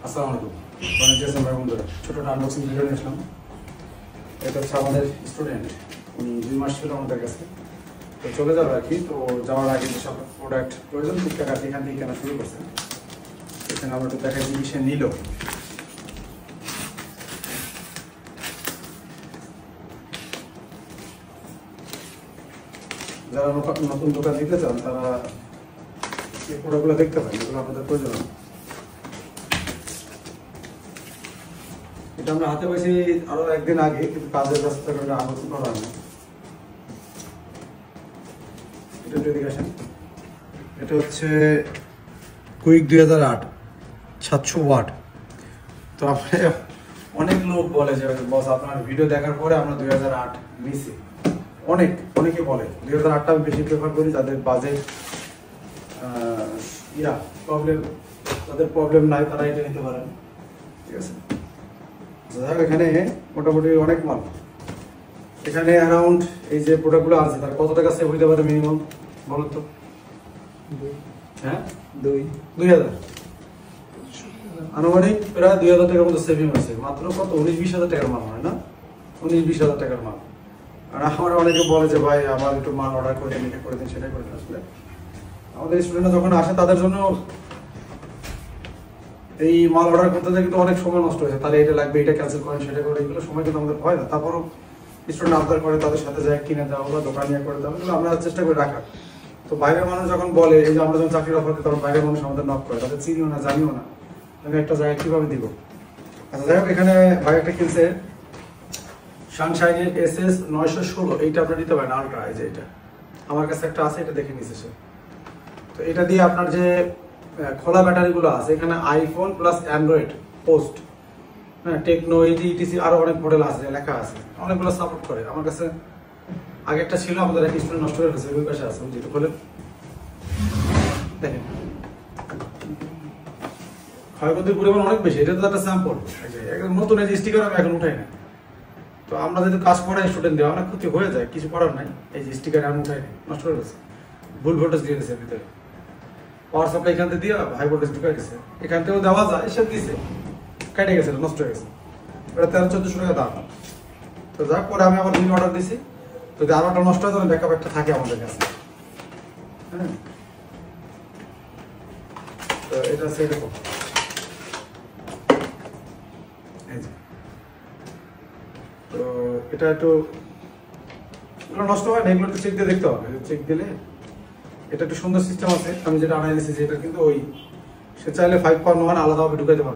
আসসালামু আলাইকুম বাংলাদেশের ভাই বন্ধুরা, ছোট আনবক্সিং ভিডিও নিয়ে আসলাম। এটা হচ্ছে আমাদের স্টুডেন্ট, উনি 2 মাস ছিল আমাদের কাছে, তো চলে যাবে আর কি। তো যাওয়ার আগে যেসব প্রোডাক্ট প্রয়োজন টুকটাক আর কি এখান থেকে কেনা শুরু করছে। এখানে আমরা একটু দেখাই যে সে নিল। যারা নতুন দোকান দিতে চান তারা এই প্রোডাক্টগুলো দেখতে পারেন, এগুলো আপনাদের প্রয়োজন। এটা আমরা হাতে পাইছি আরো একদিন আগে, কিন্তু কাজের ব্যস্ততার কারণে আলোচনা করা হয়নি। এটা হচ্ছে কুইক 2008 700 ওয়াট। তো আপনি অনেক লোক বলে যে বস আপনার ভিডিও দেখার পরে আমরা 2008 নিছি, অনেকে বলে 2008টা আমি বেশি প্রেফার করি। যাদের বাজেট তাদের প্রবলেম নাই তারা এটা নিতে পারেন, ঠিক আছে। এখানে মোটামুটি অনেক মাল, এখানে অ্যারাউন্ড এই যে প্রোডাক্টগুলো আছে তার কত টাকা সেভ হইতে পারে মিনিমাম বলো তো? হ্যাঁ 2000 আনুমানিক প্রায় 2000 টাকার মতো সেভিং আছে। মাত্র কত 19-20 হাজার টাকার মাল হয় না, 19-20 হাজার টাকার মাল। আর আমার অনেকে বলে যে ভাই আমার একটু মাল অর্ডার করে দিন, এটা করে দিন, সেটাই করে দিন। আসলে আমাদের স্টুডেন্টরা যখন আসে তাদের জন্য এই মাল অর্ডার করতে কিন্তু অনেক সময় নষ্ট হয়েছে। তাহলে এটা লাগবে, এটা ক্যান্সেল করেন, সেটা করে, এগুলো সময় কিন্তু আমাদের হয় না। তারপরও স্টুডেন্ট আবদার করে, তাদের সাথে যায় কিনে দেওয়া বা দোকান নিয়ে করে দেওয়া, এগুলো আমরা চেষ্টা করে রাখার। তো বাইরের মানুষ যখন বলে, এই যে আমরা যখন চাকরির অফার দিই তখন বাইরের মানুষ আমাদের নক করে, তাদের চিনিও না জানিও না, আমি একটা জায়গায় কিভাবে দিব। আচ্ছা যাই হোক, এখানে ভাই একটা কিনছে সানশাইনের SS 916, এইটা আপনার দিতে পারেন আলট্রা। এই যে এটা আমার কাছে একটা আছে, এটা দেখে নিচ্ছে সে। তো এটা দিয়ে আপনার যে খোলা ব্যাটারিগুলো আছে, এখানে আইফোন প্লাস অ্যান্ড্রয়েড পোস্ট, হ্যাঁ টেকনো ইটিসি আরো অনেক মডেল আছে, লেখা আছে, অনেকগুলো সাপোর্ট করে। আমার কাছে আগে একটা ছিল, আমাদের এক স্টুডেন্ট নষ্ট হয়ে গেছে, ওই পাশে আছে, যেটা বলে দেখেন ক্ষয়ক্ষতির পরিমাণ অনেক বেশি। এটা তো একটা স্যাম্পল, নতুন এই স্টিকার আমি এখন উঠাই না। তো আমরা যদি কাজ করাই স্টুডেন্ট দেওয়া অনেক ক্ষতি হয়ে যায়, কিছু করার নাই। এই যে স্টিকার আমি উঠাই নষ্ট হয়ে গেছে, ভুল ভোল্টেজ দিয়ে দিয়েছে ভিতরে, পাওয়ার সাপ্লাই এখান থেকে দিয়ে হাই ভোল্টেজ ঢুকে গেছে, এখান থেকেও দেওয়া যায়, এসে দিয়েছে কেটে গেছে, নষ্ট হয়ে গেছে। এটা 1300-1400 টাকা দাম। তো যাক, পরে আমি আবার অর্ডার দিয়েছি। যদি আরো একটা নষ্ট হয় তাহলে ব্যাকআপ একটা থাকে আমাদের কাছে, হ্যাঁ। তো এটা হচ্ছে এরকম, তো এটা একটু নষ্ট হয় না, এগুলো একটু চেক দিয়ে দেখতে হবে। চেক দিলে এটা একটু সুন্দর সিস্টেম আছে। আমি যেটা আনাই দিয়েছি, যেটা কিন্তু ওই সে চাইলে 5.1 আলাদাভাবে ঢুকাইতে পারবে।